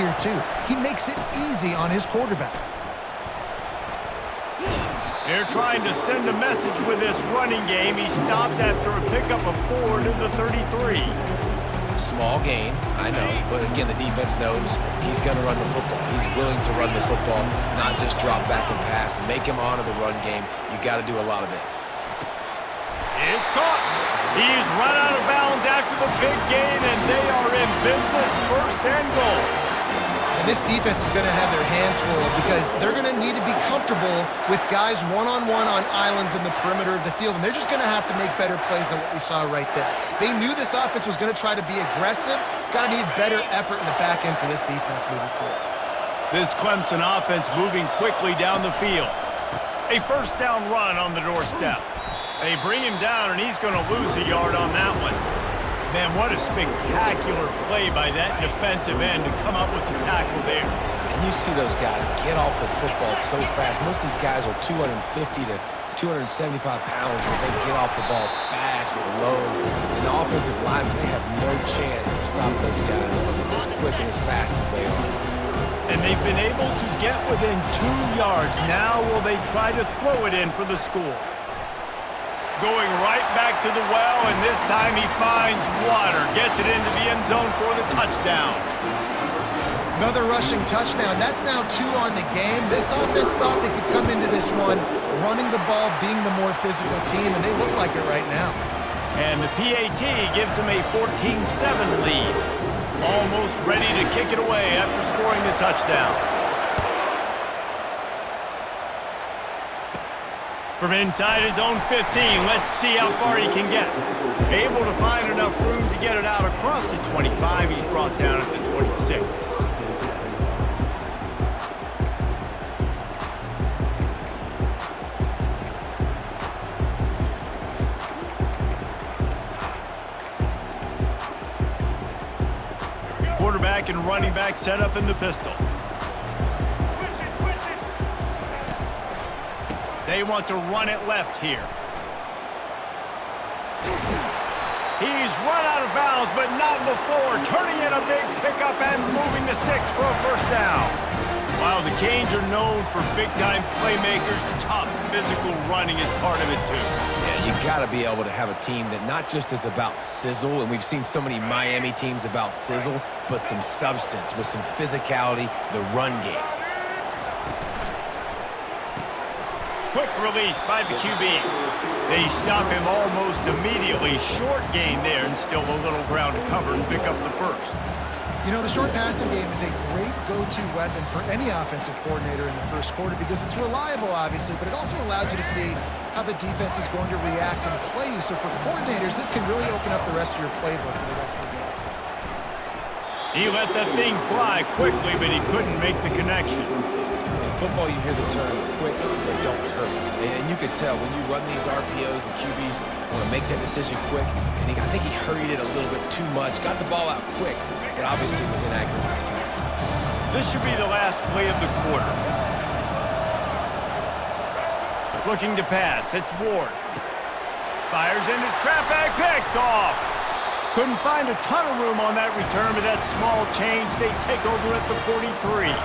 here, too. He makes it easy on his quarterback. They're trying to send a message with this running game. He stopped after a pickup of 4 to the 33. Small gain, I know, but again, the defense knows he's going to run the football. He's willing to run the football, not just drop back and pass, make him honor the run game. You got to do a lot of this. It's caught. He's run out of bounds after the big gain, and they are in business, 1st and goal. And this defense is going to have their hands full because they're going to need to be comfortable with guys one-on-one on islands in the perimeter of the field, and they're just going to have to make better plays than what we saw right there. They knew this offense was going to try to be aggressive. Got to need better effort in the back end for this defense moving forward. This Clemson offense moving quickly down the field. A 1st down run on the doorstep. They bring him down, and he's going to lose a yard on that one. Man, what a spectacular play by that defensive end to come up with the tackle there. And you see those guys get off the football so fast. Most of these guys are 250 to 275 pounds, but they get off the ball fast and low. And the offensive linemen, they have no chance to stop those guys as quick and as fast as they are. And they've been able to get within 2 yards. Now will they try to throw it in for the score? Going right back to the well, and this time he finds water. Gets it into the end zone for the touchdown. Another rushing touchdown. That's now 2 on the game. This offense thought they could come into this one running the ball, being the more physical team, and they look like it right now. And the PAT gives them a 14-7 lead. Almost ready to kick it away after scoring the touchdown. From inside his own 15, let's see how far he can get. Able to find enough room to get it out across the 25. He's brought down at the 26. Quarterback and running back set up in the pistol. They want to run it left here. He's run out of bounds, but not before. Turning in a big pickup and moving the sticks for a 1st down. While the Canes are known for big-time playmakers, tough physical running is part of it too. Yeah, you got to be able to have a team that not just is about sizzle, and we've seen so many Miami teams about sizzle, but some substance with some physicality, the run game. Quick release by the QB. They stop him almost immediately. Short gain there, and still a little ground to cover and pick up the 1st. You know, the short passing game is a great go-to weapon for any offensive coordinator in the 1st quarter because it's reliable, obviously, but it also allows you to see how the defense is going to react and play you. So for coordinators, this can really open up the rest of your playbook for the rest of the game. He let that thing fly quickly, but he couldn't make the connection. Football, you hear the term quick, but don't hurry. And you could tell when you run these RPOs, the QBs want to make that decision quick. And I think he hurried it a little bit too much. Got the ball out quick, but obviously was inaccurate in his pass. This should be the last play of the quarter. Looking to pass. It's Ward. Fires into traffic. Picked off. Couldn't find a ton of room on that return, but that small change, they take over at the 43.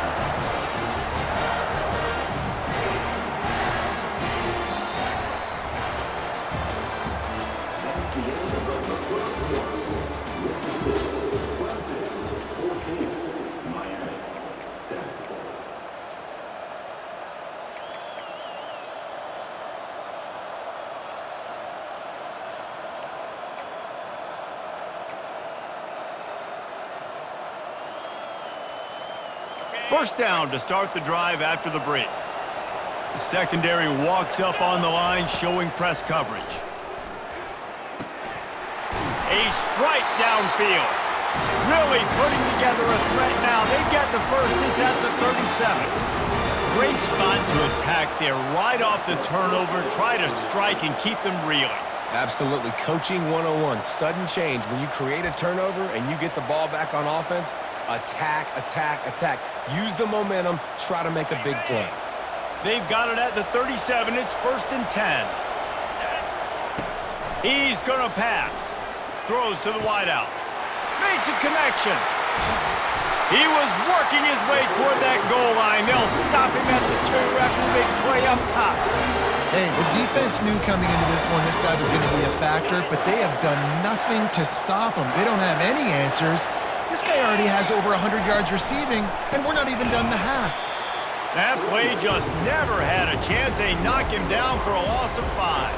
First down to start the drive after the break. The secondary walks up on the line, showing press coverage. A strike downfield. Really putting together a threat now. They get the 1st. It's at the 37. Great spot to attack there. Right off the turnover. Try to strike and keep them reeling. Absolutely. Coaching 101. Sudden change. When you create a turnover and you get the ball back on offense, attack, attack, attack. Use the momentum. Try to make a big play. They've got it at the 37. It's 1st and 10. He's going to pass. Throws to the wideout. Makes a connection. He was working his way toward that goal line. They'll stop him at the 2 after the big play up top. Hey, the defense knew coming into this one this guy was going to be a factor, but they have done nothing to stop him. They don't have any answers. This guy already has over 100 yards receiving, and we're not even done the half. That play just never had a chance. They knock him down for a loss of 5.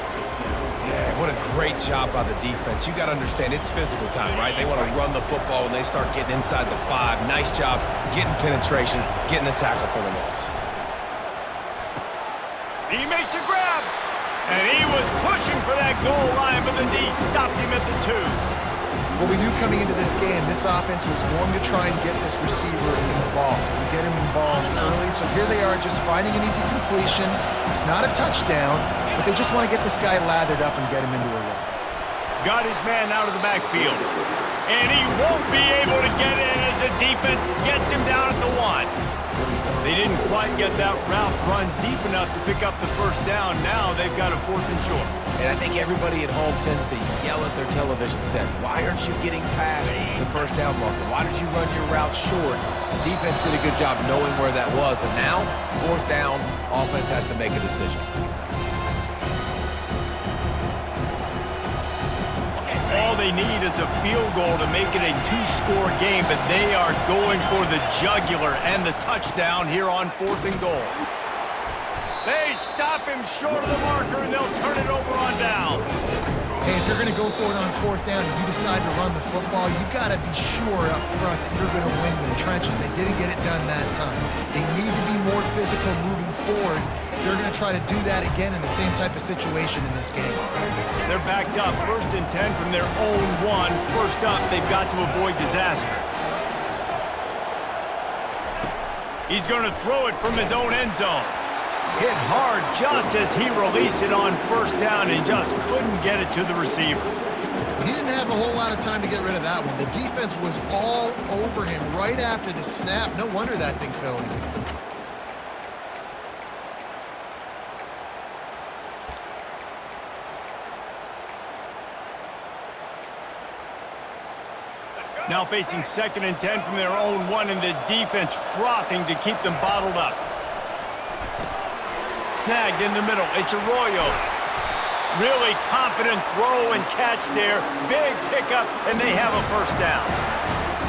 Yeah, what a great job by the defense. You got to understand, it's physical time, right? They want to run the football when they start getting inside the 5. Nice job getting penetration, getting the tackle for the loss. He makes a grab, and he was pushing for that goal line, but the D stopped him at the 2. Well, we knew coming into this game, this offense was going to try and get this receiver involved and get him involved early. So here they are just finding an easy completion. It's not a touchdown, but they just want to get this guy lathered up and get him into a run. Got his man out of the backfield, and he won't be able to get in as the defense gets him down at the 1. They didn't quite get that route run deep enough to pick up the first down. Now they've got a 4th and short. And I think everybody at home tends to yell at their television set. Why aren't you getting past the first down marker? Why did you run your route short? The defense did a good job knowing where that was, but now, 4th down, offense has to make a decision. All they need is a field goal to make it a 2-score game, but they are going for the jugular and the touchdown here on 4th and goal. They stop him short of the marker, and they'll turn it over on down. Hey, if you're going to go for it on 4th down and you decide to run the football, you've got to be sure up front that you're going to win in the trenches. They didn't get it done that time. They need to be more physical moving forward. They're going to try to do that again in the same type of situation in this game. They're backed up 1st and 10 from their own 1. First up, they've got to avoid disaster. He's going to throw it from his own end zone. Hit hard just as he released it on 1st down and just couldn't get it to the receiver. He didn't have a whole lot of time to get rid of that one. The defense was all over him right after the snap. No wonder that thing fell in. Now facing 2nd and 10 from their own 1, and the defense frothing to keep them bottled up. Snagged in the middle. It's Arroyo. Really confident throw and catch there. Big pickup, and they have a 1st down.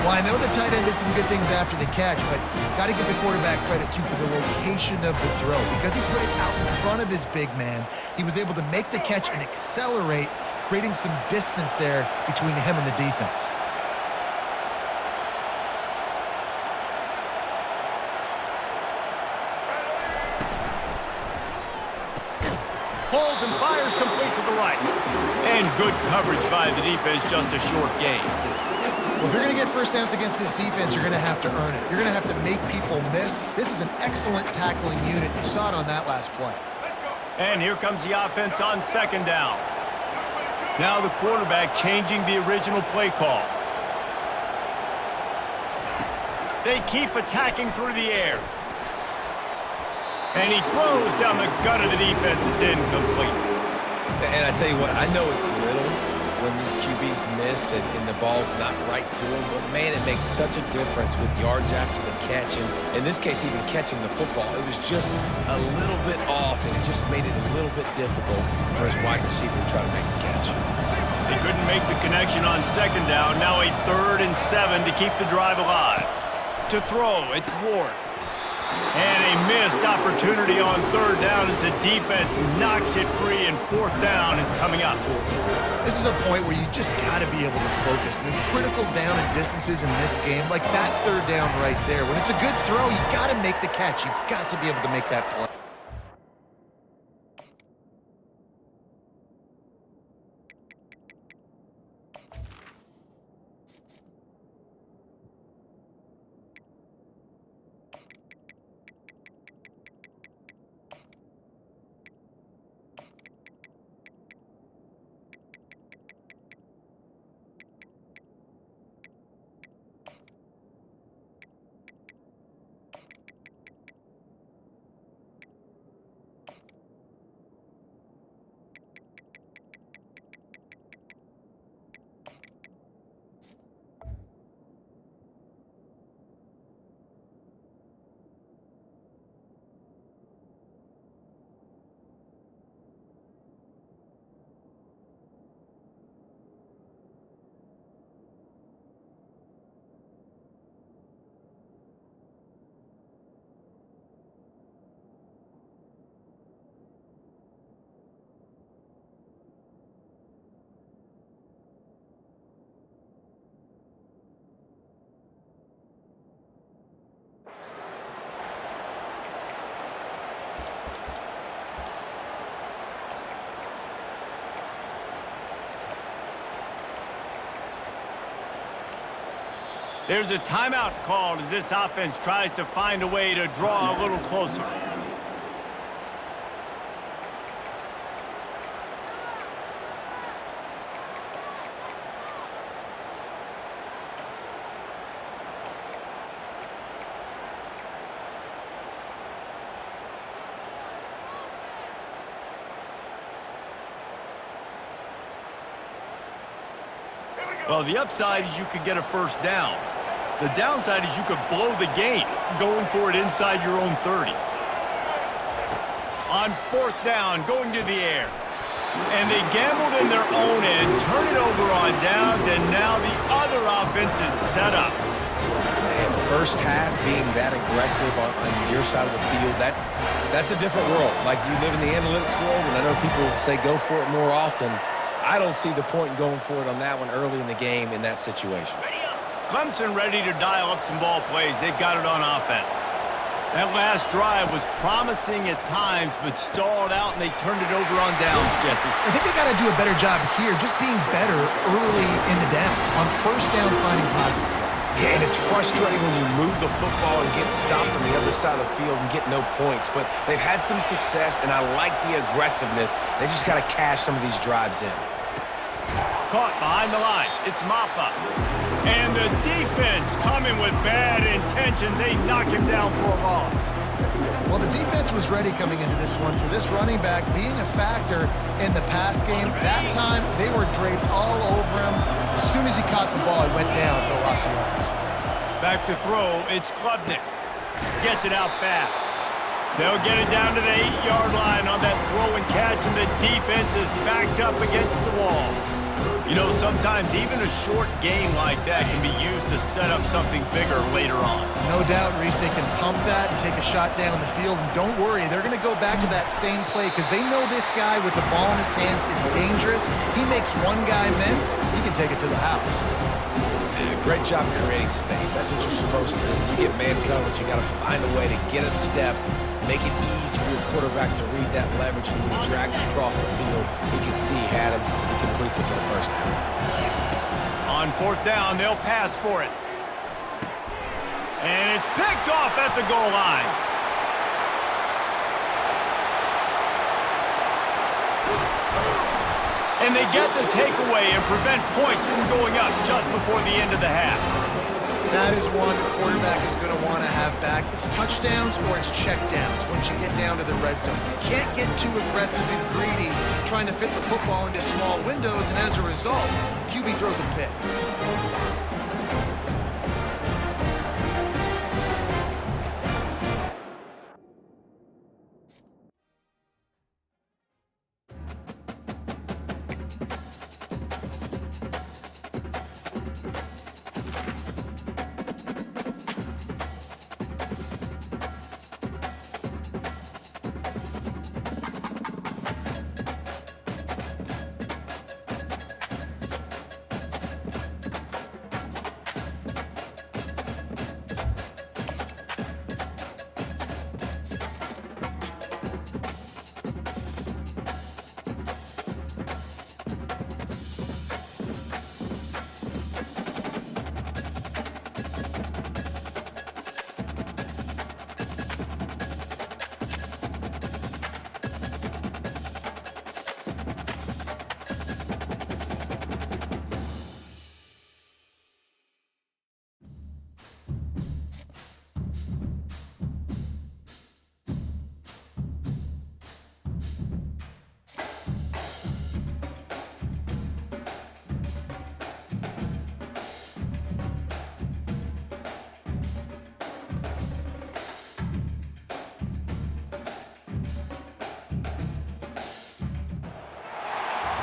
Well, I know the tight end did some good things after the catch, but got to give the quarterback credit, too, for the location of the throw. Because he put it out in front of his big man, he was able to make the catch and accelerate, creating some distance there between him and the defense. Pulls and fires complete to the right. And good coverage by the defense, just a short gain. Well, if you're going to get 1st downs against this defense, you're going to have to earn it. You're going to have to make people miss. This is an excellent tackling unit. You saw it on that last play. And here comes the offense on 2nd down. Now the quarterback changing the original play call. They keep attacking through the air. And he throws down the gut of the defense. It's incomplete. And I tell you what, I know it's little when these QBs miss and the ball's not right to them, but man, it makes such a difference with yards after the catch. And in this case, even catching the football, it was just a little bit off, and it just made it a little bit difficult for his wide receiver to try to make the catch. They couldn't make the connection on 2nd down. Now a 3rd and 7 to keep the drive alive. To throw, it's Ward. And a missed opportunity on 3rd down as the defense knocks it free, and 4th down is coming up. This is a point where you just got to be able to focus. And the critical down and distances in this game, like that 3rd down right there, when it's a good throw, you got to make the catch. You've got to be able to make that play. There's a timeout called as this offense tries to find a way to draw a little closer. Well, the upside is you could get a first down. The downside is you could blow the game going for it inside your own 30. On fourth down, going to the air. And they gambled in their own end, turn it over on downs, and now the other offense is set up. Man, first half being that aggressive on your side of the field, that's a different world. Like, you live in the analytics world, and I know people say go for it more often. I don't see the point in going for it on that one early in the game in that situation. Clemson ready to dial up some ball plays. They've got it on offense. That last drive was promising at times, but stalled out, and they turned it over on downs, Jesse. I think they got to do a better job here, just being better early in the downs. On first down, finding positive plays. Yeah, and it's frustrating when you move the football and get stopped on the other side of the field and get no points. But they've had some success, and I like the aggressiveness. They just got to cash some of these drives in. Caught behind the line. It's Maffa. And the defense coming with bad intentions. They knock him down for a loss. Well, the defense was ready coming into this one for this running back being a factor in the pass game. That time, they were draped all over him. As soon as he caught the ball, he went down for a loss of yards. Back to throw. It's Klubnik. Gets it out fast. They'll get it down to the 8-yard line on that throw and catch, and the defense is backed up against the wall. You know, sometimes even a short game like that can be used to set up something bigger later on. No doubt, Reese, they can pump that and take a shot down the field. And don't worry, they're going to go back to that same play because they know this guy with the ball in his hands is dangerous. He makes one guy miss, he can take it to the house. Yeah, great job creating space. That's what you're supposed to do. When you get man coverage, you got to find a way to get a step, make it easy for your quarterback to read that leverage, and when he drags across the field, he can see he had him. He completes it for the first down. On fourth down, they'll pass for it. And it's picked off at the goal line. And they get the takeaway and prevent points from going up just before the end of the half. That is one the quarterback is going to want to have back. It's touchdowns or it's checkdowns once you get down to the red zone. You can't get too aggressive and greedy trying to fit the football into small windows, and as a result, QB throws a pick.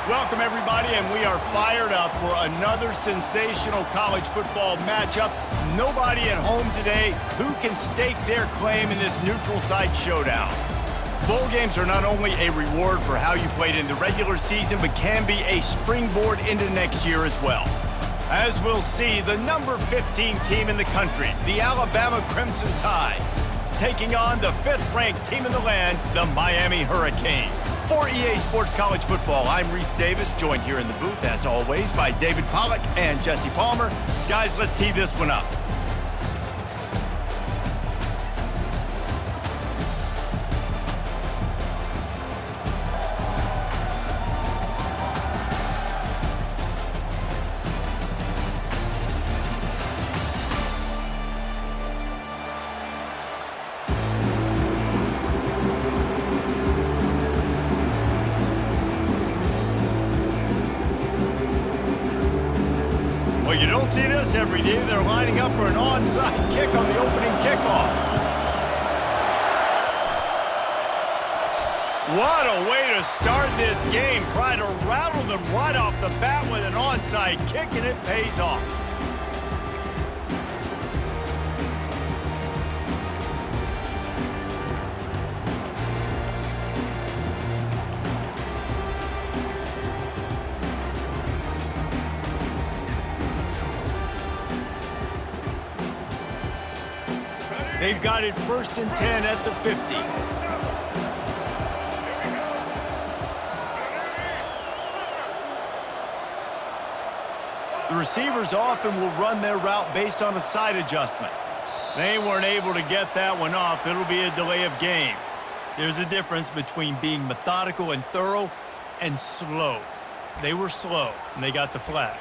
Welcome, everybody, and we are fired up for another sensational college football matchup. Nobody at home today who can stake their claim in this neutral site showdown. Bowl games are not only a reward for how you played in the regular season, but can be a springboard into next year as well. As we'll see, the number 15 team in the country, the Alabama Crimson Tide, taking on the 5th-ranked team in the land, the Miami Hurricanes. For EA Sports College Football, I'm Reese Davis, joined here in the booth, as always, by David Pollack and Jesse Palmer. Guys, let's tee this one up. Well, you don't see this every day. They're lining up for an onside kick on the opening kickoff. What a way to start this game. Try to rattle them right off the bat with an onside kick, and it pays off. They've got it 1st and 10 at the 50. The receivers often will run their route based on a side adjustment. They weren't able to get that one off. It'll be a delay of game. There's a difference between being methodical and thorough and slow. They were slow, and they got the flag.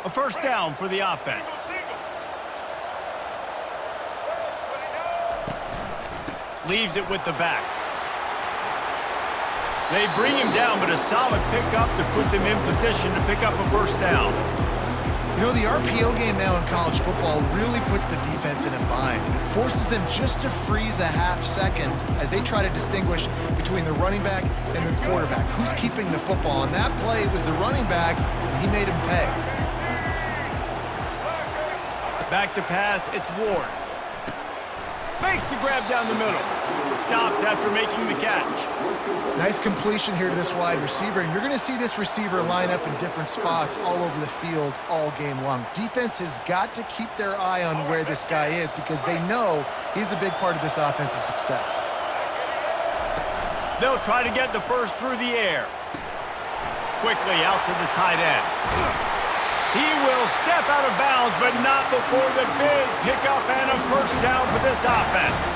A first down for the offense. Leaves it with the back. They bring him down, but a solid pickup to put them in position to pick up a first down. You know, the RPO game now in college football really puts the defense in a bind. It forces them just to freeze a half second as they try to distinguish between the running back and the quarterback. Who's keeping the football? On that play, it was the running back, and he made him pay. Back to pass, it's Ward. Makes the grab down the middle. Stopped after making the catch. Nice completion here to this wide receiver, and you're going to see this receiver line up in different spots all over the field all game long. Defense has got to keep their eye on where this guy is because they know he's a big part of this offense's success. They'll try to get the first through the air. Quickly out to the tight end. He will step out of bounds, but not before the big pickup and a first down for this offense.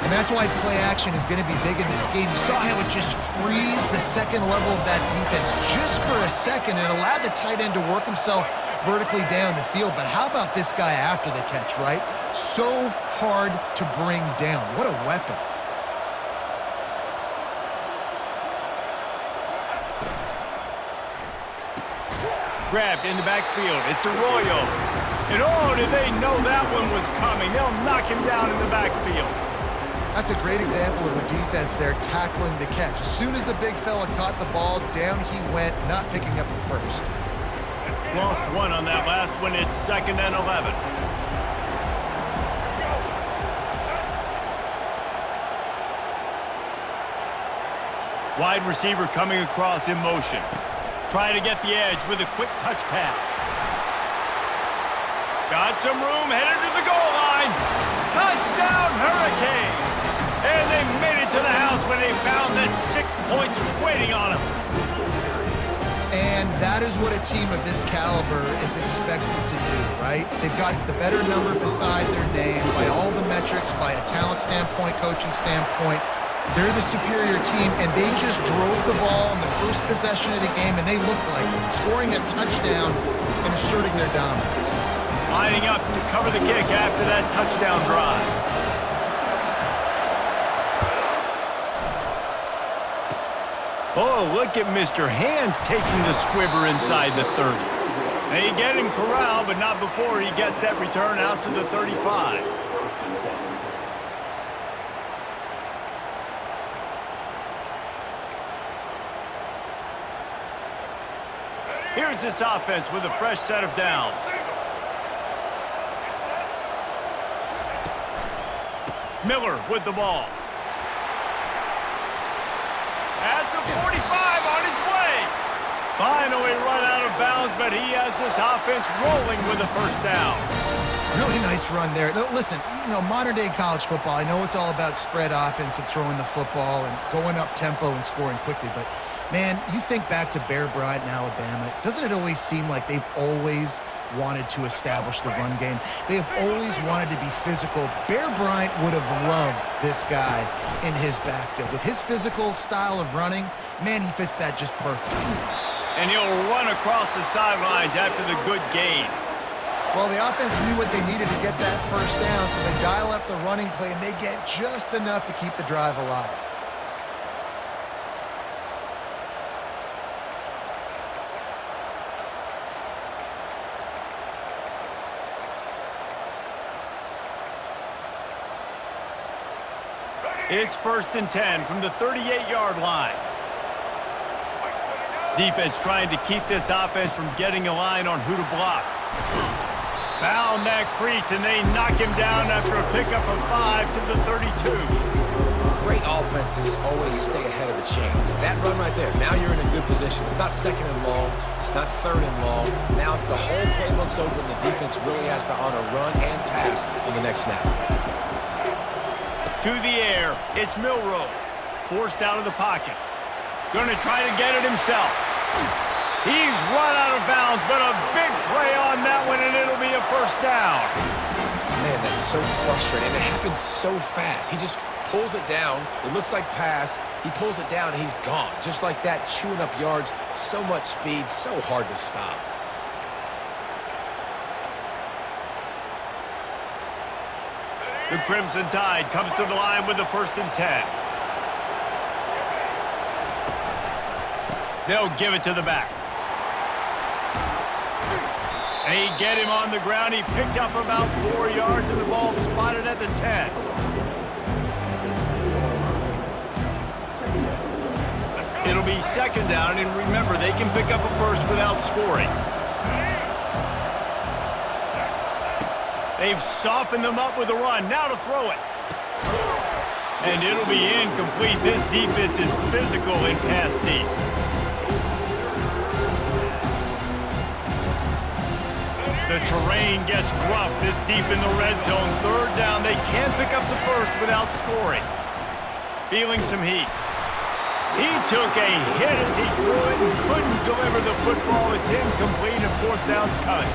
And that's why play action is going to be big in this game. You saw how it just frees the second level of that defense just for a second. It allowed the tight end to work himself vertically down the field. But how about this guy after the catch, right? So hard to bring down. What a weapon. Grabbed in the backfield. It's Arroyo. And oh, did they know that one was coming? They'll knock him down in the backfield. That's a great example of the defense there tackling the catch. As soon as the big fella caught the ball, down he went, not picking up the first. Lost one on that last one. It's 2nd and 11. Wide receiver coming across in motion. Try to get the edge with a quick touch pass. Got some room, headed to the goal line. Touchdown, Hurricanes! And they made it to the house when they found that 6 points waiting on them. And that is what a team of this caliber is expected to do, right? They've got the better number beside their name by all the metrics, by a talent standpoint, coaching standpoint. They're the superior team, and they just drove the ball in the first possession of the game, and they looked like it, scoring a touchdown and asserting their dominance. Lining up to cover the kick after that touchdown drive. Oh, look at Mr. Hands taking the squibber inside the 30. They get him corralled, but not before he gets that return out to the 35. Here's this offense with a fresh set of downs. Miller with the ball. At the 45 on his way. Finally run out of bounds, but he has this offense rolling with a first down. Really nice run there. No, listen, modern-day college football, I know it's all about spread offense and throwing the football and going up tempo and scoring quickly, but, man, you think back to Bear Bryant in Alabama, doesn't it always seem like they've always wanted to establish the run game? They have always wanted to be physical. Bear Bryant would have loved this guy in his backfield. With his physical style of running, man, he fits that just perfect. And he'll run across the sidelines after the good gain. Well, the offense knew what they needed to get that first down, so they dial up the running play, and they get just enough to keep the drive alive. It's 1st and 10 from the 38-yard line. Defense trying to keep this offense from getting a line on who to block. Found that crease, and they knock him down after a pickup of 5 to the 32. Great offenses always stay ahead of the chains. That run right there, now you're in a good position. It's not 2nd and long. It's not 3rd and long. Now it's the whole playbook's open. The defense really has to honor run and pass on the next snap. To the air, it's Milroe. Forced out of the pocket. Gonna try to get it himself. He's run out of bounds, but a big play on that one, and it'll be a first down. Man, that's so frustrating. It happens so fast. He just pulls it down. It looks like pass. He pulls it down, and he's gone. Just like that, chewing up yards. So much speed, so hard to stop. The Crimson Tide comes to the line with the 1st and 10. They'll give it to the back. They get him on the ground. He picked up about 4 yards, and the ball spotted at the 10. It'll be 2nd down, and remember, they can pick up a first without scoring. They've softened them up with a run. Now to throw it. And it'll be incomplete. This defense is physical in pass deep. The terrain gets rough this deep in the red zone. 3rd down. They can't pick up the first without scoring. Feeling some heat. He took a hit as he threw it and couldn't deliver the football. It's incomplete, and 4th down's coming.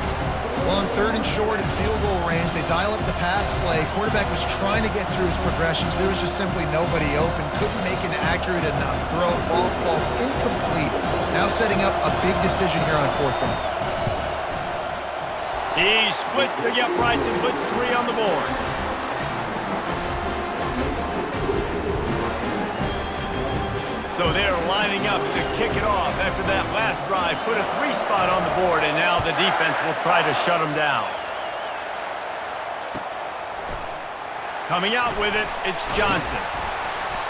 Well, on 3rd and short and field goal range, they dial up the pass play. Quarterback was trying to get through his progressions. There was just simply nobody open. Couldn't make an accurate enough throw. Ball falls incomplete. Now setting up a big decision here on 4th down. He splits the uprights and puts 3 on the board. So they're lining up to kick it off after that last drive. Put a 3 spot on the board, and now the defense will try to shut them down. Coming out with it, it's Johnson.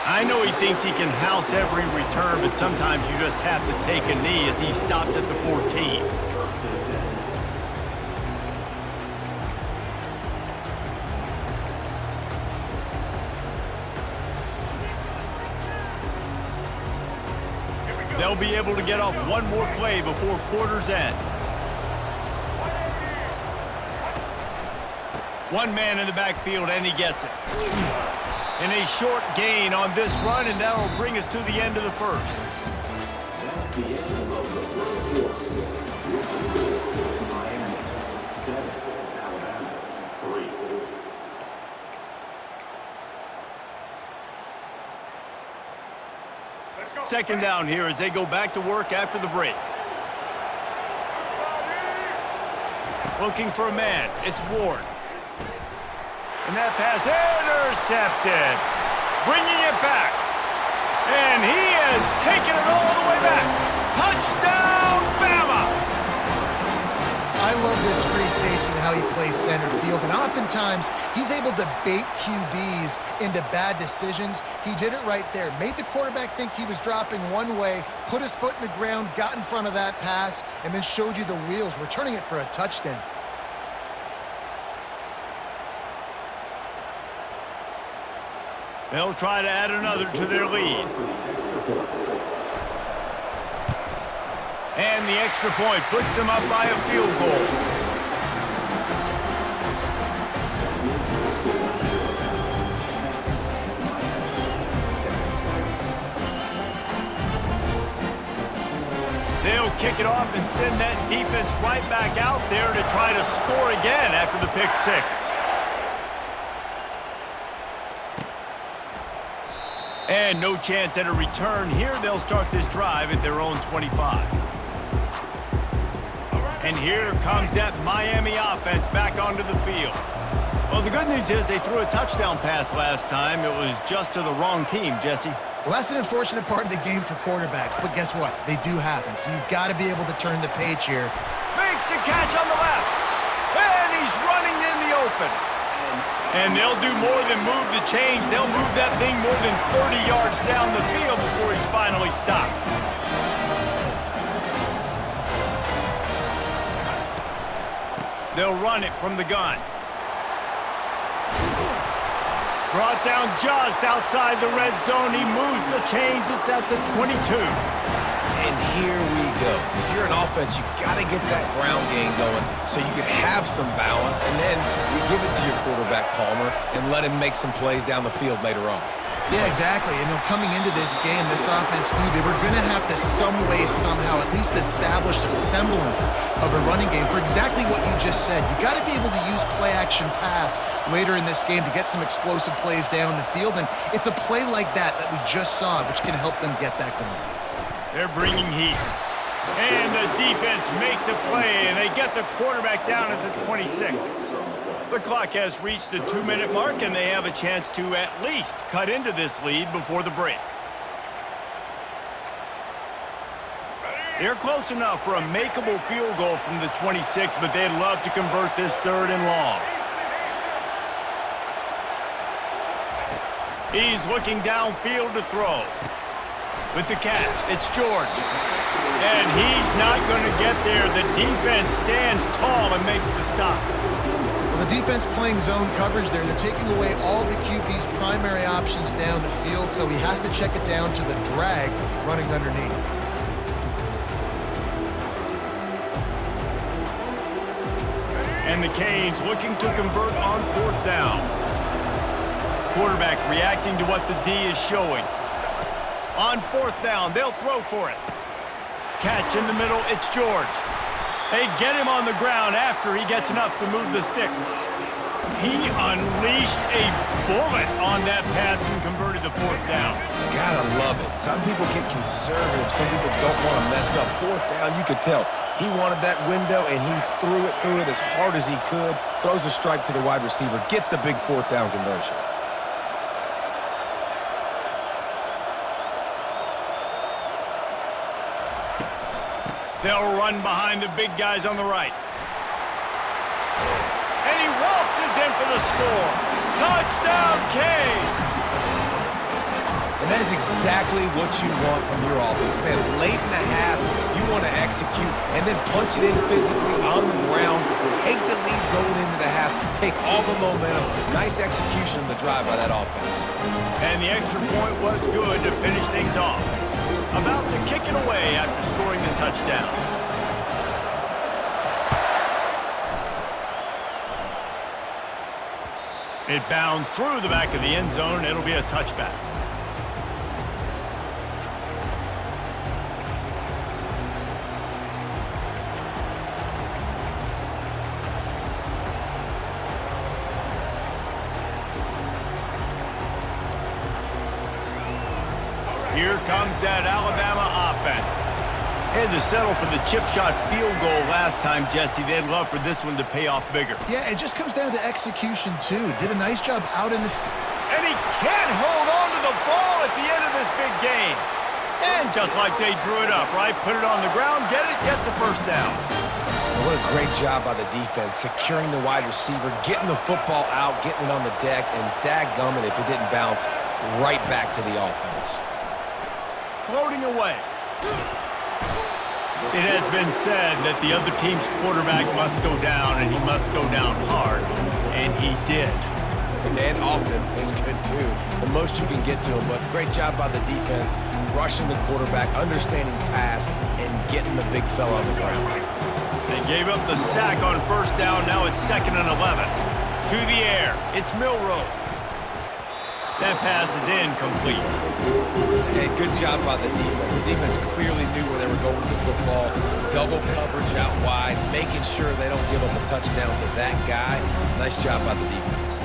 I know he thinks he can house every return, but sometimes you just have to take a knee as he stopped at the 14. They'll be able to get off one more play before quarter's end. One man in the backfield, and he gets it. And a short gain on this run, and that'll bring us to the end of the first. That's the end of the first quarter. Miami 7, Alabama 3. Second down here as they go back to work after the break. Looking for a man. It's Ward. And that pass intercepted. Bringing it back. And he has taken it all the way back. Touchdown, Bama! I love this free safety and how he plays center field, and oftentimes he's able to bait QBs into bad decisions. He did it right there. Made the quarterback think he was dropping one way, put his foot in the ground, got in front of that pass, and then showed you the wheels, returning it for a touchdown. They'll try to add another to their lead. And the extra point puts them up by a field goal. They'll kick it off and send that defense right back out there to try to score again after the pick six. And no chance at a return here. They'll start this drive at their own 25. And here comes that Miami offense back onto the field. Well, the good news is they threw a touchdown pass last time. It was just to the wrong team, Jesse. Well, that's an unfortunate part of the game for quarterbacks, but guess what? They do happen, so you've got to be able to turn the page here. Makes a catch on the left, and he's running in the open. And they'll do more than move the chains. They'll move that thing more than 30 yards down the field before he's finally stopped. They'll run it from the gun. Brought down just outside the red zone. He moves the chains. It's at the 22. And here we go. If you're an offense, you got to get that ground game going so you can have some balance, and then you give it to your quarterback, Palmer, and let him make some plays down the field later on. Yeah, exactly. And coming into this game, this offense knew they were going to have to some way, somehow, at least establish a semblance of a running game for exactly what you just said. You got to be able to use play-action pass later in this game to get some explosive plays down the field, and it's a play like that we just saw, which can help them get that going. They're bringing heat. And the defense makes a play, and they get the quarterback down at the 26. The clock has reached the 2-minute mark, and they have a chance to at least cut into this lead before the break. They're close enough for a makeable field goal from the 26, but they'd love to convert this 3rd and long. He's looking downfield to throw. With the catch, it's George. And he's not going to get there. The defense stands tall and makes the stop. Well, the defense playing zone coverage there. They're taking away all the QB's primary options down the field, so he has to check it down to the drag running underneath. And the Canes looking to convert on 4th down. Quarterback reacting to what the D is showing. On 4th down, they'll throw for it. Catch in the middle, it's George. They get him on the ground after he gets enough to move the sticks. He unleashed a bullet on that pass and converted the 4th down. Gotta love it. Some people get conservative. Some people don't want to mess up. 4th down, you could tell. He wanted that window, and he threw it as hard as he could. Throws a strike to the wide receiver. Gets the big 4th down conversion. They'll run behind the big guys on the right. And he waltzes in for the score. Touchdown, Canes! And that is exactly what you want from your offense, man. Late in the half, you want to execute and then punch it in physically on the ground. Take the lead going into the half. Take all the momentum. Nice execution of the drive by that offense. And the extra point was good to finish things off. About to kick it away after scoring the touchdown. It bounds through the back of the end zone. It'll be a touchback. Here comes that Alabama offense. Had to settle for the chip shot field goal last time, Jesse. They'd love for this one to pay off bigger. Yeah, it just comes down to execution, too. Did a nice job out in the... And he can't hold on to the ball at the end of this big game. And just like they drew it up, right? Put it on the ground, get the 1st down. What a great job by the defense, securing the wide receiver, getting the football out, getting it on the deck, and dadgummit if it didn't bounce, right back to the offense. Floating away. It has been said that the other team's quarterback must go down, and he must go down hard, and he did. And often is good, too. The most you can get to him, but great job by the defense, rushing the quarterback, understanding pass, and getting the big fella on the ground. They gave up the sack on first down. Now it's 2nd and 11. To the air. It's Milroe. That pass is incomplete. Hey, good job by the defense. The defense clearly knew where they were going with the football. Double coverage out wide, making sure they don't give up a touchdown to that guy. Nice job by the defense.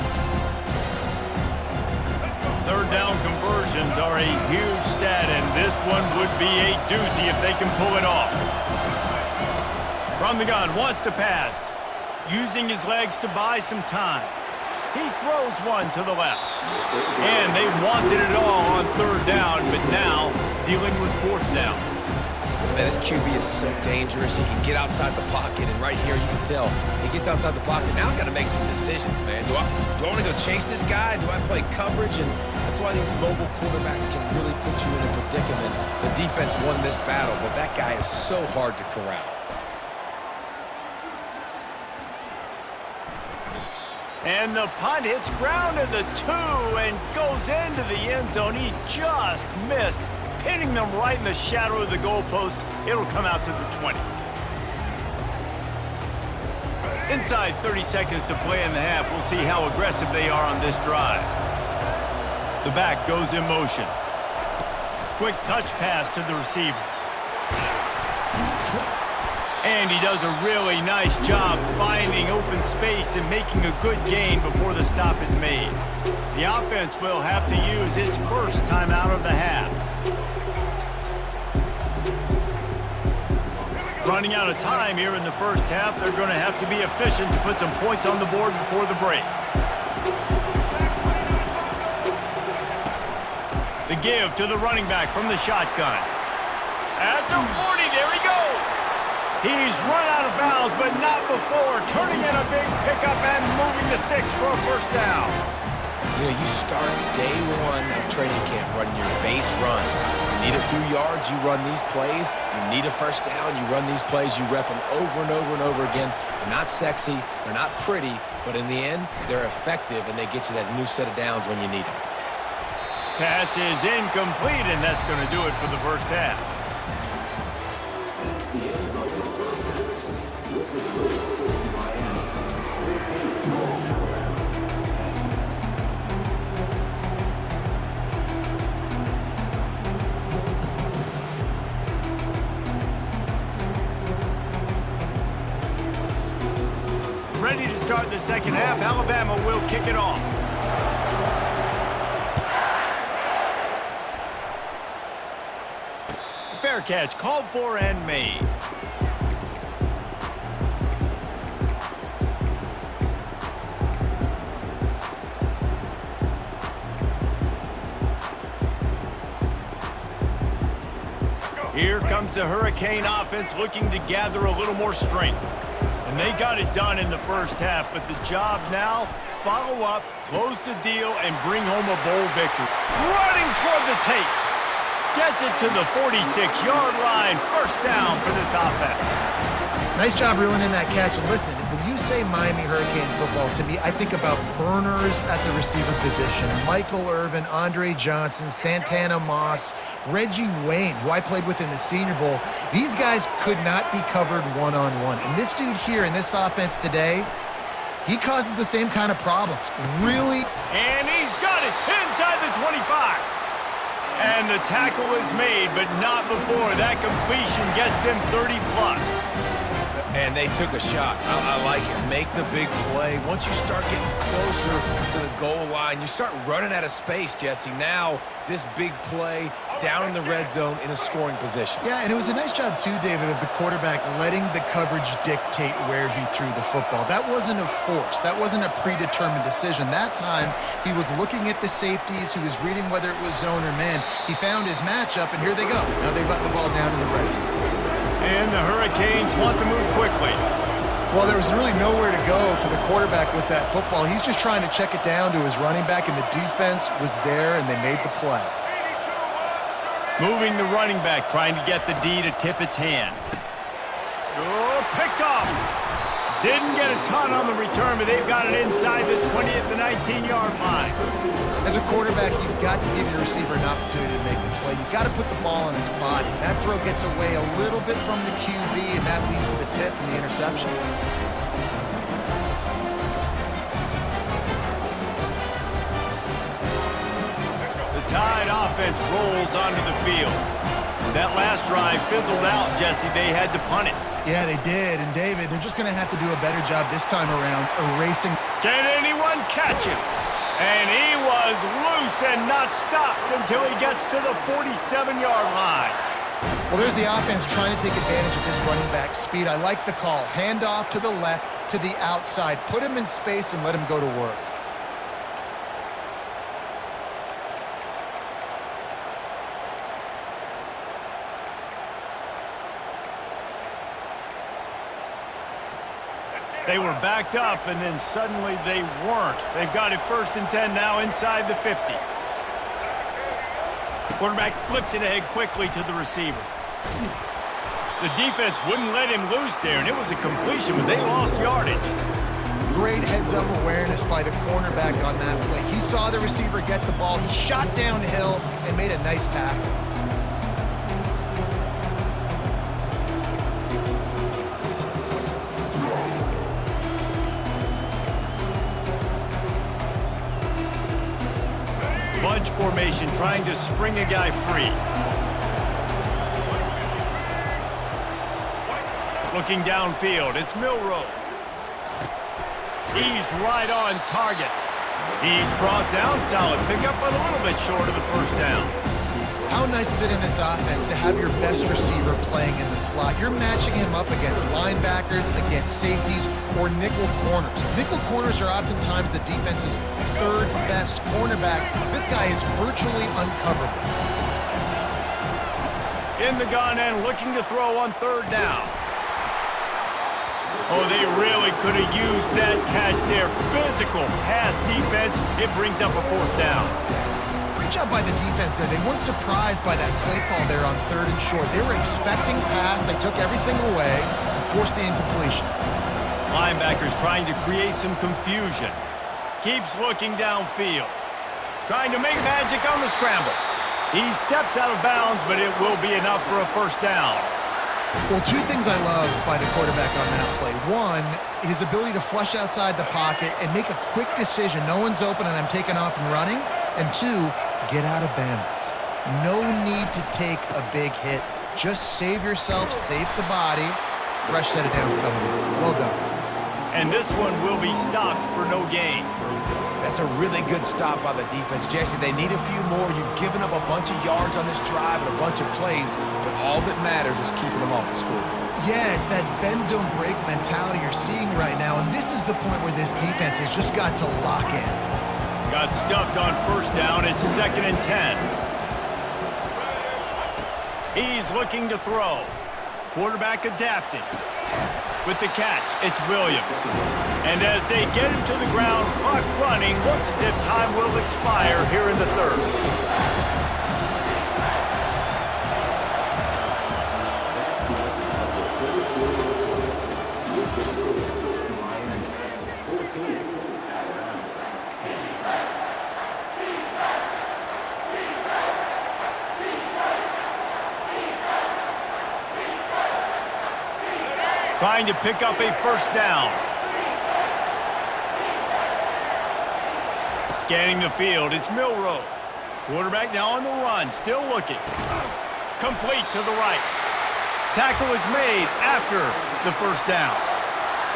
Third down conversions are a huge stat, and this one would be a doozy if they can pull it off. From the gun, wants to pass. Using his legs to buy some time. He throws one to the left. And they wanted it all on third down, but now dealing with fourth down. Man, this QB is so dangerous. He can get outside the pocket, and right here you can tell he gets outside the pocket. Now I've got to make some decisions, man. Do I want to go chase this guy? Do I play coverage? And that's why these mobile quarterbacks can really put you in a predicament. The defense won this battle, but that guy is so hard to corral. And the punt hits ground at the 2 and goes into the end zone. He just missed, hitting them right in the shadow of the goalpost. It'll come out to the 20. Inside 30 seconds to play in the half. We'll see how aggressive they are on this drive. The back goes in motion. Quick touch pass to the receiver. And he does a really nice job finding open space and making a good gain before the stop is made. The offense will have to use its first timeout of the half. Running out of time here in the first half, they're going to have to be efficient to put some points on the board before the break. The give to the running back from the shotgun. At the 40, there he goes. He's run out of bounds, but not before turning in a big pickup and moving the sticks for a first down. You know, you start day one of training camp running your base runs. You need a few yards, you run these plays. You need a first down, you run these plays. You rep them over and over and over again. They're not sexy, they're not pretty, but in the end, they're effective, and they get you that new set of downs when you need them. Pass is incomplete, and that's going to do it for the first half. Ready to start the second half. Alabama will kick it off. Fair catch called for and made. Here comes the Hurricane offense looking to gather a little more strength. And they got it done in the first half, but the job now, follow up, close the deal, and bring home a bowl victory. Running toward the tape. Gets it to the 46-yard line. First down for this offense. Nice job reeling in that catch. And listen, when you say Miami Hurricane football, to me, I think about burners at the receiver position. Michael Irvin, Andre Johnson, Santana Moss, Reggie Wayne, who I played with in the Senior Bowl. These guys could not be covered one-on-one. And this dude here in this offense today, he causes the same kind of problems. Really. And he's got it inside the 25. And the tackle is made, but not before that completion gets them 30-plus. And they took a shot. I like it. Make the big play. Once you start getting closer to the goal line, you start running out of space, Jesse. Now, this big play down in the red zone in a scoring position. Yeah, and it was a nice job, too, David, of the quarterback letting the coverage dictate where he threw the football. That wasn't a force. That wasn't a predetermined decision. That time, he was looking at the safeties. He was reading whether it was zone or man. He found his matchup, and here they go. Now they've got the ball down in the red zone. And the Hurricanes want to move quickly. Well, there was really nowhere to go for the quarterback with that football. He's just trying to check it down to his running back, and the defense was there, and they made the play. Moving the running back, trying to get the D to tip its hand. Oh, picked off. Didn't get a ton on the return, but they've got it inside the 20 at the 19-yard line. As a quarterback, you've got to give your receiver an opportunity to make the play. You've got to put the ball on his body. That throw gets away a little bit from the QB, and that leads to the tip and the interception. The Tide offense rolls onto the field. That last drive fizzled out, Jesse. They had to punt it. Yeah, they did. And, David, they're just going to have to do a better job this time around erasing. Can anyone catch him? And he was loose and not stopped until he gets to the 47-yard line. Well, there's the offense trying to take advantage of this running back speed. I like the call. Hand off to the left, to the outside. Put him in space and let him go to work. They were backed up, and then suddenly they weren't. They've got it 1st and 10 now inside the 50. Quarterback flips it ahead quickly to the receiver. The defense wouldn't let him loose there, and it was a completion, but they lost yardage. Great heads-up awareness by the cornerback on that play. He saw the receiver get the ball. He shot downhill and made a nice tackle. Bunch formation, trying to spring a guy free. Looking downfield, it's Milroe. He's right on target. He's brought down solid. Pick up a little bit short of the 1st down. How nice is it in this offense to have your best receiver playing in the slot? You're matching him up against linebackers, against safeties, or nickel corners. Nickel corners are oftentimes the defense's 3rd best cornerback. This guy is virtually uncoverable. In the gun and looking to throw on 3rd down. Oh, they really could have used that catch there. Physical pass defense. It brings up a 4th down. Great job by the defense there. They weren't surprised by that play call there on 3rd and short. They were expecting pass. They took everything away and forced the incompletion. Linebackers trying to create some confusion. Keeps looking downfield. Trying to make magic on the scramble. He steps out of bounds, but it will be enough for a 1st down. Well, 2 things I love by the quarterback on that play. 1, his ability to flush outside the pocket and make a quick decision. No one's open and I'm taking off and running. And 2, get out of bounds. No need to take a big hit. Just save yourself, save the body. Fresh set of downs coming in. Well done. And this one will be stopped for no gain. That's a really good stop by the defense. Jesse, they need a few more. You've given up a bunch of yards on this drive and a bunch of plays, but all that matters is keeping them off the scoreboard. Yeah, it's that bend, don't break mentality you're seeing right now, and this is the point where this defense has just got to lock in. Got stuffed on 1st down. It's 2nd and 10. He's looking to throw. Quarterback adapted. With the catch, it's Williams. And as they get him to the ground, clock running, looks as if time will expire here in the 3rd. Trying to pick up a 1st down. Scanning the field, it's Milroe. Quarterback now on the run, still looking. Complete to the right. Tackle is made after the 1st down.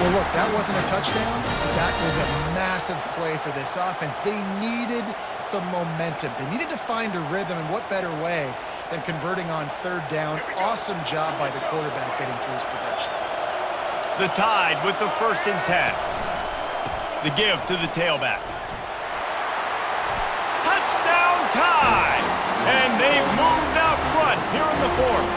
Well, look, that wasn't a touchdown. That was a massive play for this offense. They needed some momentum. They needed to find a rhythm, and what better way than converting on 3rd down. Awesome job by the quarterback getting through his progression. The Tide with the 1st and 10. The give to the tailback. Touchdown Tide! And they've moved out front here in the 4th.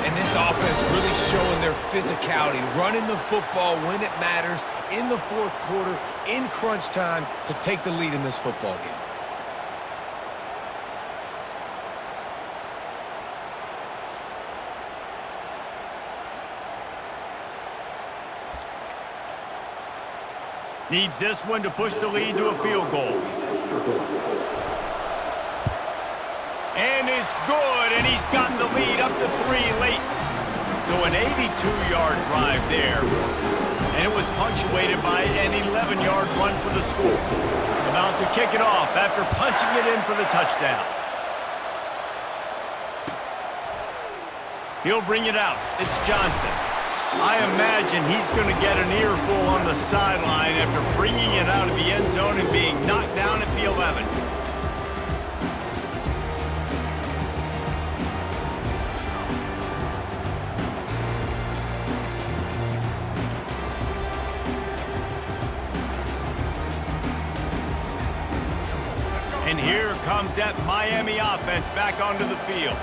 And this offense really showing their physicality, running the football when it matters, in the 4th quarter, in crunch time, to take the lead in this football game. Needs this one to push the lead to a field goal. And it's good, and he's gotten the lead up to 3 late. So an 82-yard drive there, and it was punctuated by an 11-yard run for the school. About to kick it off after punching it in for the touchdown. He'll bring it out. It's Johnson. I imagine he's going to get an earful on the sideline after bringing it out of the end zone and being knocked down at the 11. And here comes that Miami offense back onto the field.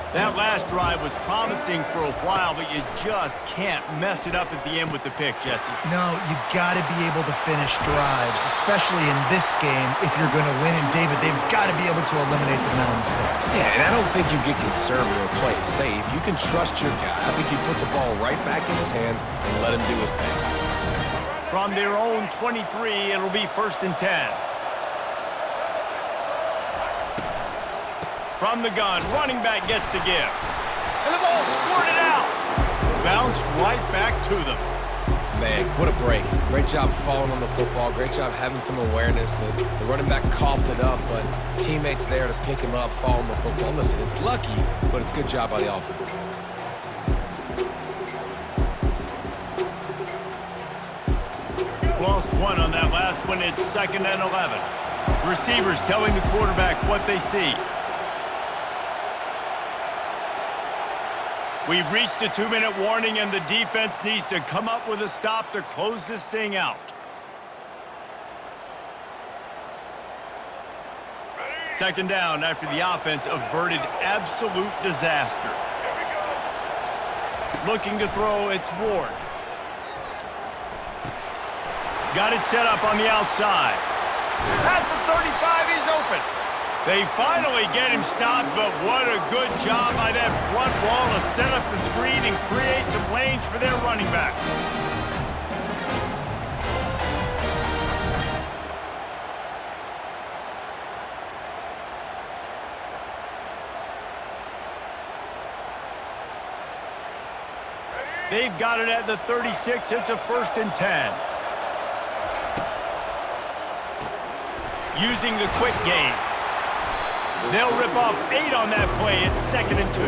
That last drive was promising for a while, but you just can't mess it up at the end with the pick, Jesse. No, you got to be able to finish drives, especially in this game if you're going to win. And, David, they've got to be able to eliminate the mental mistakes. Yeah, and I don't think you get conservative or play it safe. You can trust your guy. I think you put the ball right back in his hands and let him do his thing. From their own 23, it'll be 1st and 10. From the gun, running back gets to give. And the ball squirted out. Bounced right back to them. Man, what a break. Great job falling on the football. Great job having some awareness. The running back coughed it up, but teammates there to pick him up, fall on the football. Listen, it's lucky, but it's a good job by the offense. Lost one on that last one. It's 2nd and 11. Receivers telling the quarterback what they see. We've reached a 2-minute warning, and the defense needs to come up with a stop to close this thing out. Second down after the offense averted absolute disaster. Looking to throw, it's Ward. Got it set up on the outside. At the 35, he's open. They finally get him stopped, but what a good job by that front wall to set up the screen and create some lanes for their running back. They've got it at the 36. It's a 1st and 10. Using the quick game. They'll rip off 8 on that play. It's 2nd and 2.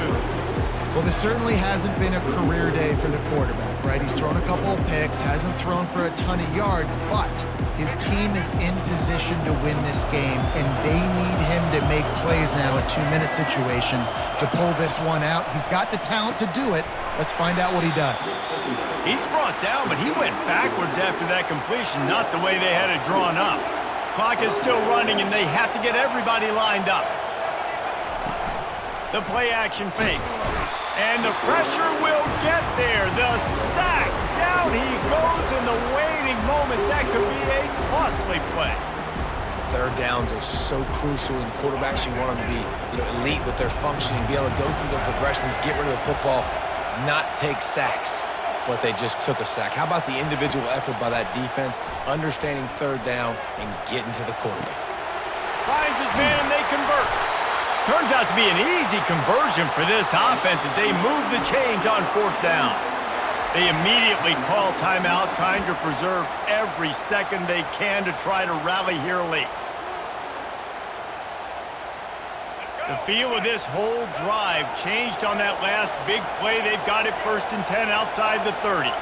Well, this certainly hasn't been a career day for the quarterback, right? He's thrown a couple of picks, hasn't thrown for a ton of yards, but his team is in position to win this game, and they need him to make plays now, a 2-minute situation, to pull this one out. He's got the talent to do it. Let's find out what he does. He's brought down, but he went backwards after that completion, not the way they had it drawn up. Clock is still running, and they have to get everybody lined up. The play-action fake. And the pressure will get there. The sack. Down he goes in the waiting moments. That could be a costly play. Third downs are so crucial in quarterbacks. You want them to be, elite with their functioning, be able to go through their progressions, get rid of the football, not take sacks. But they just took a sack. How about the individual effort by that defense, understanding third down and getting to the quarterback? Finds his man, they convert. Turns out to be an easy conversion for this offense as they move the chains on 4th down. They immediately call timeout, trying to preserve every second they can to try to rally here late. The feel of this whole drive changed on that last big play. They've got it 1st and 10 outside the 30.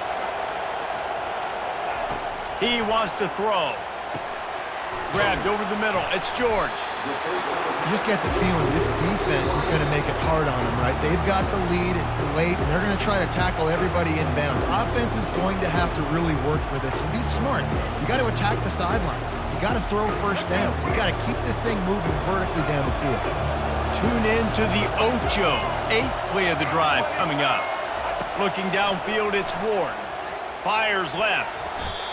He wants to throw. Grabbed over the middle. It's George. You just get the feeling this defense is going to make it hard on them, right? They've got the lead. It's late, and they're going to try to tackle everybody inbounds. Offense is going to have to really work for this and be smart. You got to attack the sidelines. You got to throw 1st downs. You got to keep this thing moving vertically down the field. Tune in to the Ocho. 8th play of the drive coming up. Looking downfield, it's Ward. Fires left.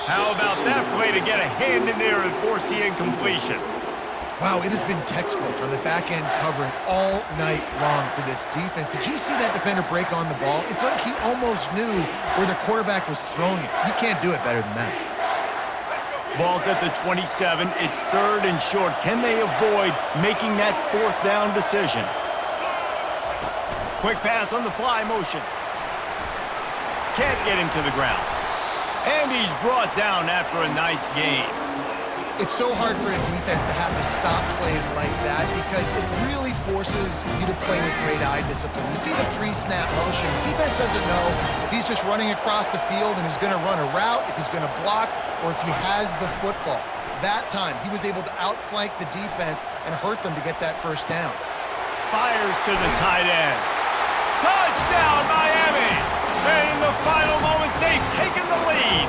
How about that play to get a hand in there and force the incompletion? Wow, it has been textbook on the back end covering all night long for this defense. Did you see that defender break on the ball? It's like he almost knew where the quarterback was throwing it. You can't do it better than that. Ball's at the 27. It's 3rd and short. Can they avoid making that 4th down decision? Quick pass on the fly motion. Can't get him to the ground. And he's brought down after a nice gain. It's so hard for a defense to have to stop plays like that because it really forces you to play with great eye discipline. You see the pre-snap motion. Defense doesn't know if he's just running across the field and is going to run a route, if he's going to block, or if he has the football. That time, he was able to outflank the defense and hurt them to get that 1st down. Fires to the tight end. Touchdown, Miami! And in the final moments, they've taken the lead.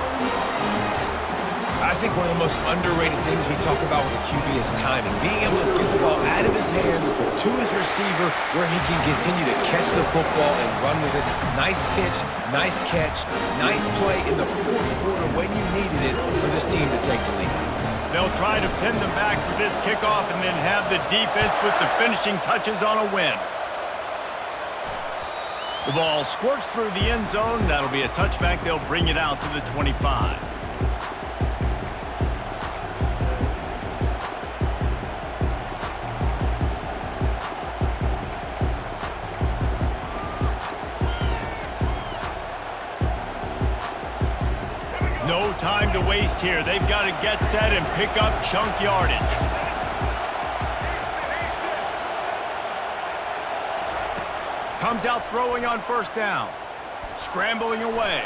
I think one of the most underrated things we talk about with a QB is timing. Being able to get the ball out of his hands to his receiver where he can continue to catch the football and run with it. Nice pitch, nice catch, nice play in the 4th quarter when you needed it for this team to take the lead. They'll try to pin them back for this kickoff and then have the defense put the finishing touches on a win. The ball squirts through the end zone. That'll be a touchback. They'll bring it out to the 25. No time to waste here. They've got to get set and pick up chunk yardage. Comes out throwing on 1st down. Scrambling away.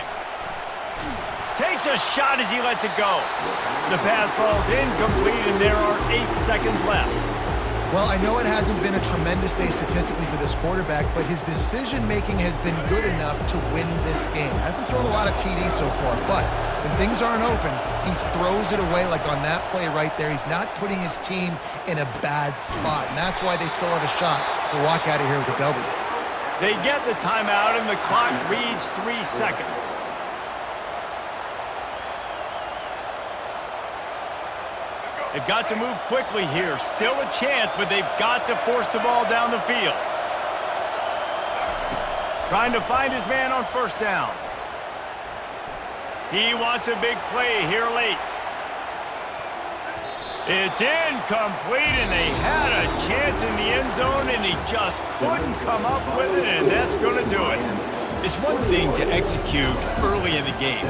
Takes a shot as he lets it go. The pass falls incomplete, and there are 8 seconds left. Well, I know it hasn't been a tremendous day statistically for this quarterback, but his decision-making has been good enough to win this game. Hasn't thrown a lot of TDs so far, but when things aren't open, he throws it away like on that play right there. He's not putting his team in a bad spot, and that's why they still have a shot to walk out of here with a W. They get the timeout, and the clock reads 3 seconds. They've got to move quickly here. Still a chance, but they've got to force the ball down the field. Trying to find his man on 1st down. He wants a big play here late. It's incomplete, and they had a chance in the end zone, and he just couldn't come up with it, and that's going to do it. It's one thing to execute early in the game.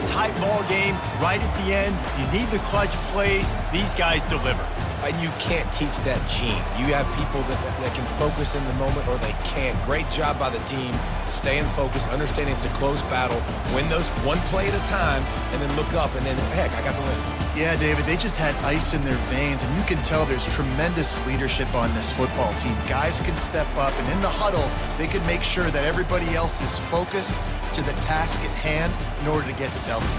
Tight ball game, right at the end, you need the clutch plays. These guys deliver. And you can't teach that gene. You have people that can focus in the moment or they can't. Great job by the team, staying focused, understanding it's a close battle, win those one play at a time, and then look up, and then, heck, I got the win. Yeah, David, they just had ice in their veins, and you can tell there's tremendous leadership on this football team. Guys can step up, and in the huddle, they can make sure that everybody else is focused to the task at hand in order to get the W.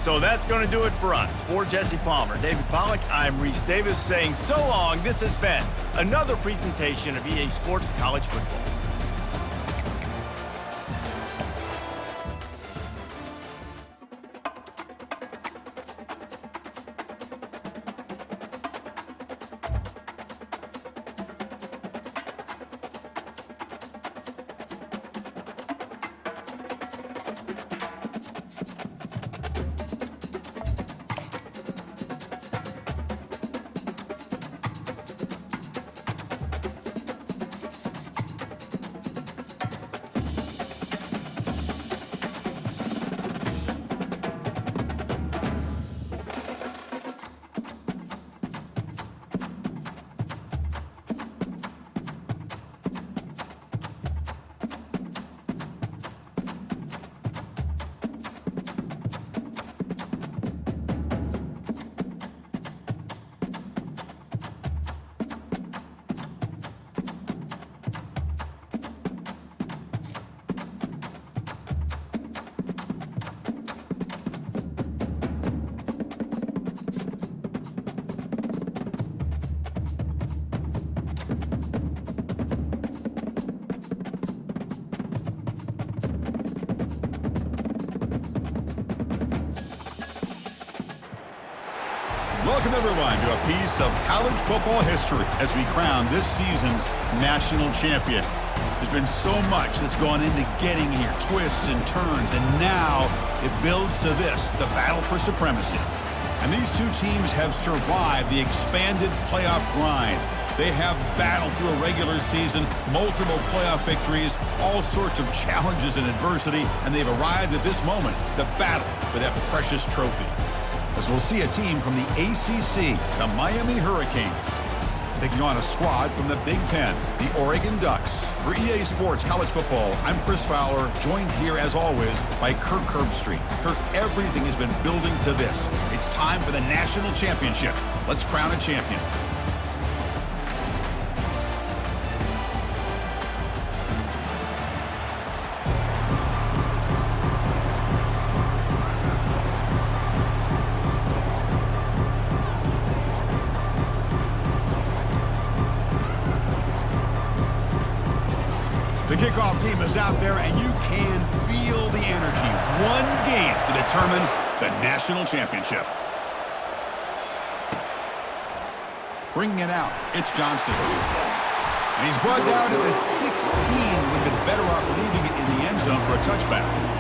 So that's going to do it for us. For Jesse Palmer, David Pollack, I'm Reese Davis saying so long. This has been another presentation of EA Sports College Football. Welcome, everyone, to a piece of college football history as we crown this season's national champion. There's been so much that's gone into getting here, twists and turns, and now it builds to this, the battle for supremacy. And these two teams have survived the expanded playoff grind. They have battled through a regular season, multiple playoff victories, all sorts of challenges and adversity, and they've arrived at this moment, the battle for that precious trophy. As we'll see a team from the ACC, the Miami Hurricanes, taking on a squad from the Big Ten, the Oregon Ducks. For EA Sports College Football, I'm Chris Fowler, joined here as always by Kirk Herbstreit. Kirk, everything has been building to this. It's time for the national championship. Let's crown a champion. The kickoff team is out there, and you can feel the energy. One game to determine the national championship. Bringing it out, it's Johnson. And he's brought down to the 16. Would have been better off leaving it in the end zone for a touchback.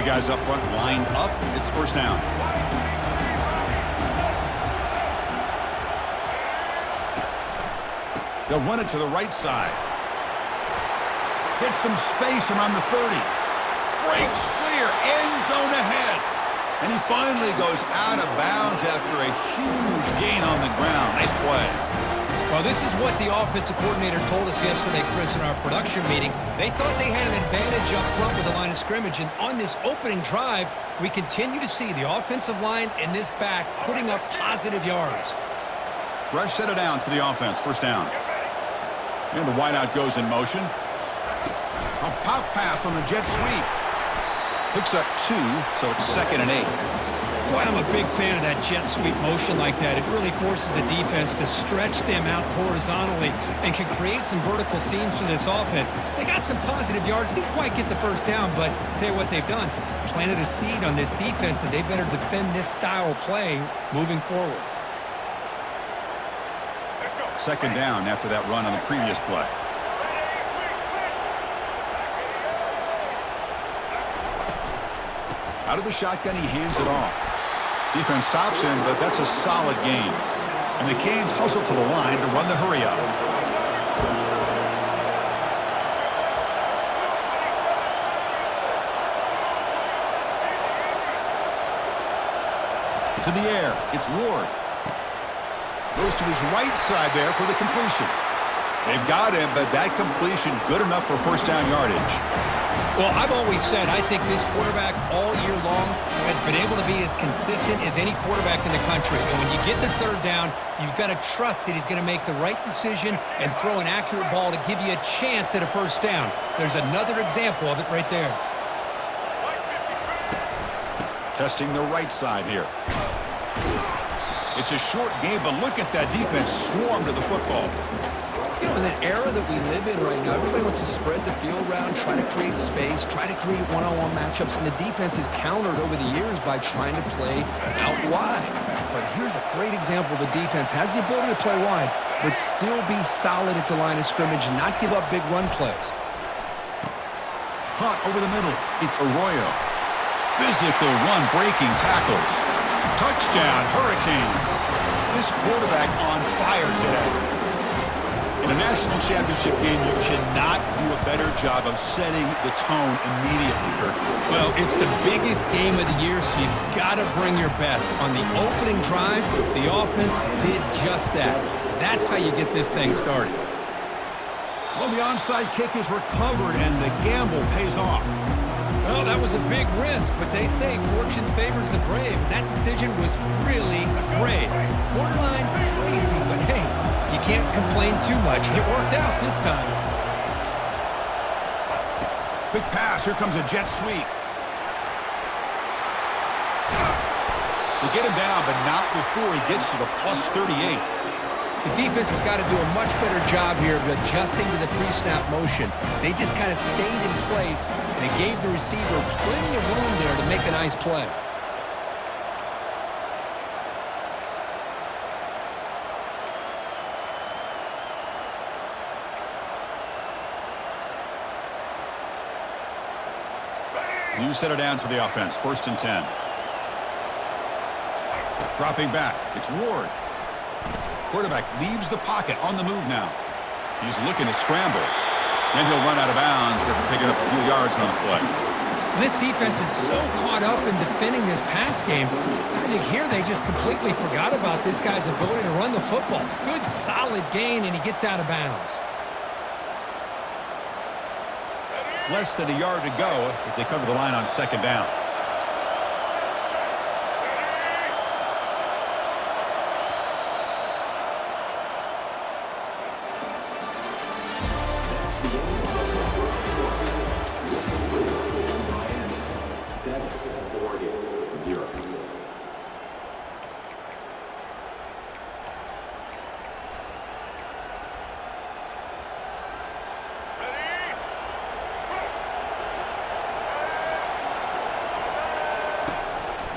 Guys up front lined up. It's first down. They'll run it to the right side. Gets some space around the 30. Breaks clear. End zone ahead. And he finally goes out of bounds after a huge gain on the ground. Nice play. Well, this is what the offensive coordinator told us yesterday, Chris, in our production meeting. They thought they had an advantage up front with the line of scrimmage, and on this opening drive, we continue to see the offensive line and this back putting up positive yards. Fresh set of downs for the offense. First down. And the wideout goes in motion. A pop pass on the jet sweep. Picks up 2, so it's 2nd and 8. Boy, I'm a big fan of that jet sweep motion like that. It really forces a defense to stretch them out horizontally and can create some vertical seams for this offense. They got some positive yards. Didn't quite get the first down, but I'll tell you what they've done. Planted a seed on this defense, and they better defend this style of play moving forward. 2nd down after that run on the previous play. Out of the shotgun, he hands it off. Defense stops him, but that's a solid gain. And the Canes hustle to the line to run the hurry up. To the air, it's Ward. Goes to his right side there for the completion. They've got him, but that completion good enough for first down yardage. Well, I've always said I think this quarterback all year long has been able to be as consistent as any quarterback in the country. And when you get the 3rd down, you've got to trust that he's going to make the right decision and throw an accurate ball to give you a chance at a first down. There's another example of it right there. Testing the right side here. It's a short game, but look at that defense swarm to the football. You know, in the era that we live in right now, everybody wants to spread the field around, try to create space, try to create one-on-one matchups, and the defense is countered over the years by trying to play out wide. But here's a great example. The defense has the ability to play wide, but still be solid at the line of scrimmage and not give up big run plays. Caught over the middle. It's Arroyo. Physical run, breaking tackles. Touchdown, Hurricanes. This quarterback on fire today. In a national championship game, you cannot do a better job of setting the tone immediately, Kirk. Well, it's the biggest game of the year, so you've got to bring your best. On the opening drive, the offense did just that. That's how you get this thing started. Well, the onside kick is recovered, and the gamble pays off. Well, that was a big risk, but they say fortune favors the brave. That decision was really brave. Borderline crazy, but hey, you can't complain too much. It worked out this time. Quick pass. Here comes a jet sweep. They get him down, but not before he gets to the plus 38. The defense has got to do a much better job here of adjusting to the pre-snap motion. They just kind of stayed in place, and it gave the receiver plenty of room there to make a nice play. New set of downs for the offense. 1st and 10. Dropping back. It's Ward. Quarterback leaves the pocket on the move now. He's looking to scramble. And he'll run out of bounds after picking up a few yards on the play. This defense is so caught up in defending this pass game. I think here they just completely forgot about this guy's ability to run the football. Good, solid gain, and he gets out of bounds. Less than a yard to go as they come to the line on 2nd down.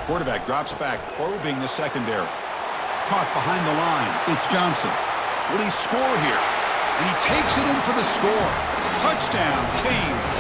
Quarterback drops back, probing the secondary. Caught behind the line. It's Johnson. Will he score here? And he takes it in for the score. Touchdown, Canes.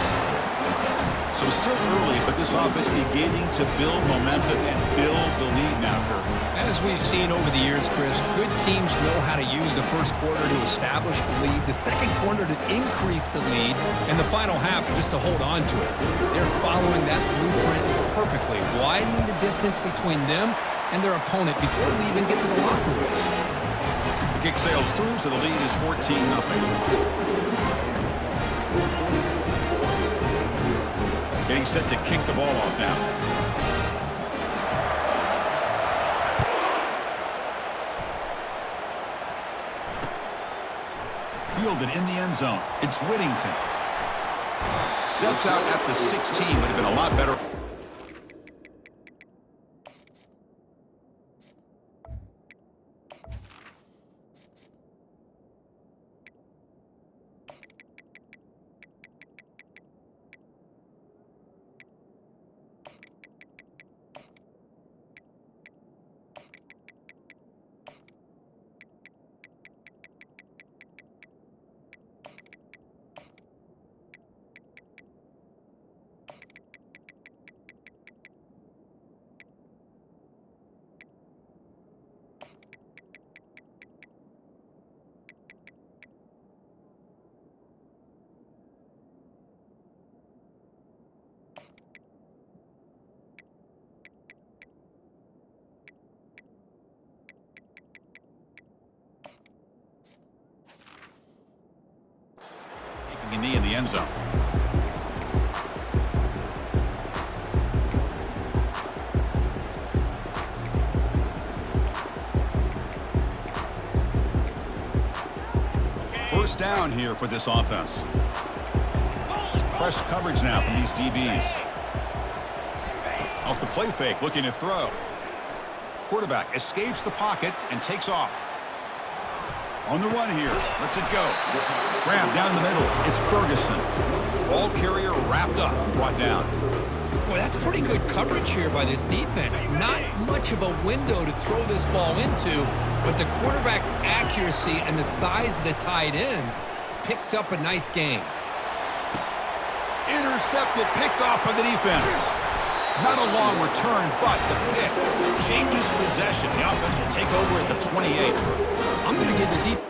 So still early, but this offense beginning to build momentum and build the lead now, Kirk. As we've seen over the years, Chris, good teams know how to use the first quarter to establish the lead, the second quarter to increase the lead, and the final half just to hold on to it. They're following that blueprint perfectly, widening the distance between them and their opponent before they even get to the locker room. The kick sails through, so the lead is 14-0. Getting set to kick the ball off now. Fielded in the end zone. It's Whittington. Steps out at the 16, would have been a lot better. A knee in the end zone. First down here for this offense. Press coverage now from these DBs. Off the play fake, looking to throw. Quarterback escapes the pocket and takes off. On the run here, lets it go. Grab down the middle, it's Ferguson. Ball carrier wrapped up, brought down. Boy, that's pretty good coverage here by this defense. Not much of a window to throw this ball into, but the quarterback's accuracy and the size of the tight end picks up a nice gain. Intercepted, picked off by the defense. Not a long return, but the pick changes possession. The offense will take over at the 28. I'm going to give the defense